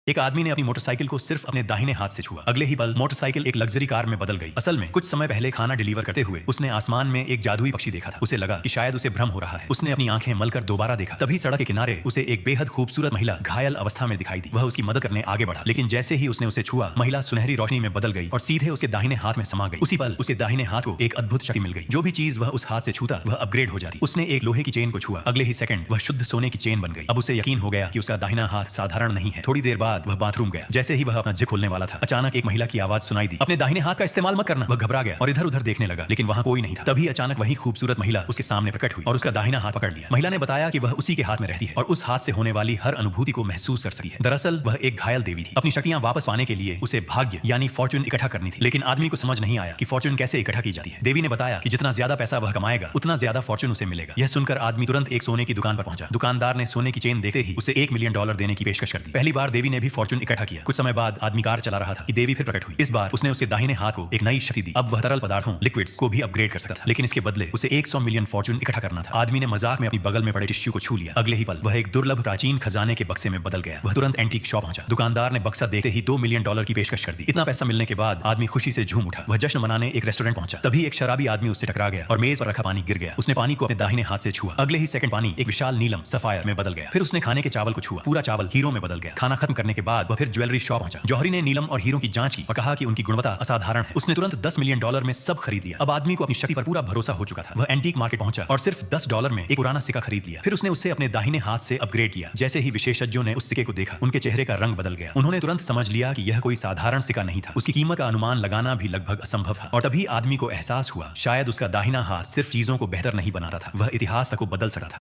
एक आदमी ने अपनी मोटरसाइकिल को सिर्फ अपने दाहिने हाथ से छुआ। अगले ही पल मोटरसाइकिल एक लग्जरी कार में बदल गई। असल में कुछ समय पहले खाना डिलीवर करते हुए उसने आसमान में एक जादुई पक्षी देखा था। उसे लगा कि शायद उसे भ्रम हो रहा है। उसने अपनी आंखें मलकर दोबारा देखा। तभी सड़क के किनारे उसे एक बेहद खूबसूरत महिला घायल अवस्था में दिखाई दी। वह उसकी मदद करने आगे बढ़ा, लेकिन जैसे ही उसने उसे छुआ, महिला सुनहरी रोशनी में बदल गई और सीधे उसके दाहिने हाथ में समा गई। उसी पल उसे दाहिने हाथ को एक अद्भुत शक्ति मिल गई। जो भी चीज वह उस हाथ से छूता वह अपग्रेड हो जाती। उसने एक लोहे की चेन को छुआ, अगले ही सेकंड वह शुद्ध सोने की चेन बन गई। अब उसे यकीन हो गया कि उसका दाहिना हाथ साधारण नहीं है। थोड़ी देर बाद वह बाथरूम गया। जैसे ही वह अपना जिप खोलने वाला था, अचानक एक महिला की आवाज सुनाई दी, अपने दाहिने हाथ का इस्तेमाल मत करना। वह घबरा गया और इधर उधर देखने लगा, लेकिन वहां कोई नहीं था। तभी अचानक वही खूबसूरत महिला उसके सामने प्रकट हुई और उसका दाहिना हाथ पकड़ लिया। महिला ने बताया कि वह उसी के हाथ में रहती है और उस हाथ से होने वाली हर अनुभूति को महसूस कर सकती है। दरअसल वह एक घायल देवी थी। अपनी शक्तियां वापस पाने के लिए उसे भाग्य यानी फॉर्चून इकट्ठा करनी थी, लेकिन आदमी को समझ नहीं आया कि फॉर्चून कैसे इकट्ठा की जाती है। देवी ने बताया कि जितना ज्यादा पैसा वह कमाएगा उतना ज्यादा फॉर्चून उसे मिलेगा। यह सुनकर आदमी तुरंत एक सोने की दुकान पर पहुंचा। दुकानदार ने सोने की चेन देखते ही उसे $1 मिलियन देने की पेशकश कर दी। पहली बार देवी ने भी फॉर्चून इकट्ठा किया। कुछ समय बाद आदमी कार चला रहा था कि देवी फिर प्रकट हुई। इस बार उसने उसके दाहिने हाथ को एक नई शक्ति दी। अब वह तरल पदार्थों लिक्विड्स को भी अपग्रेड कर सकता था, लेकिन इसके बदले उसे 100 मिलियन फॉर्चून इकट्ठा करना था। आदमी ने मजाक में अपनी बगल में पड़े टिश्यू को छू लिया। अगले ही पल वह एक दुर्लभ प्राचीन खजाने के बक्से में बदल गया। वह तुरंत एंटीक शॉप पहुंचा। दुकानदार ने बक्सा देखते ही $2 मिलियन की पेशकश कर दी। इतना पैसा मिलने के बाद आदमी खुशी से झूम उठा। वह जश्न मनाने एक रेस्टोरेंट पहुंचा। तभी एक शराबी आदमी उससे टकरा गया और मेज पर रखा पानी गिर गया। उसने पानी को अपने दाहिने हाथ से छुआ। अगले ही सेकंड पानी एक विशाल नीलम सफायर में बदल गया। फिर उसने खाने के चावल को छुआ। पूरा चावल हीरो में बदल गया। खाना खत्म करने के बाद वह फिर ज्वेलरी शॉप पहुंचा। जौहरी ने नीलम और हीरो की जांच की और कहा कि उनकी गुणवत्ता असाधारण है। उसने तुरंत $10 मिलियन में सब खरीद लिया। अब आदमी को अपनी शक्ति पर पूरा भरोसा हो चुका था। वह एंटीक मार्केट पहुंचा और सिर्फ $10 में एक पुराना सिक्का खरीद लिया। फिर उसने उससे अपने दाहिने हाथ से अपग्रेड किया। जैसे ही विशेषज्ञों ने उस सिक्के को देखा, उनके चेहरे का रंग बदल गया। उन्होंने तुरंत समझ लिया कि यह कोई साधारण सिक्का नहीं था। उसकी कीमत का अनुमान लगाना भी लगभग असंभव था। और तभी आदमी को एहसास हुआ शायद उसका दाहिना हाथ सिर्फ चीजों को बेहतर नहीं बनाता था, वह इतिहास तक को बदल सकता था।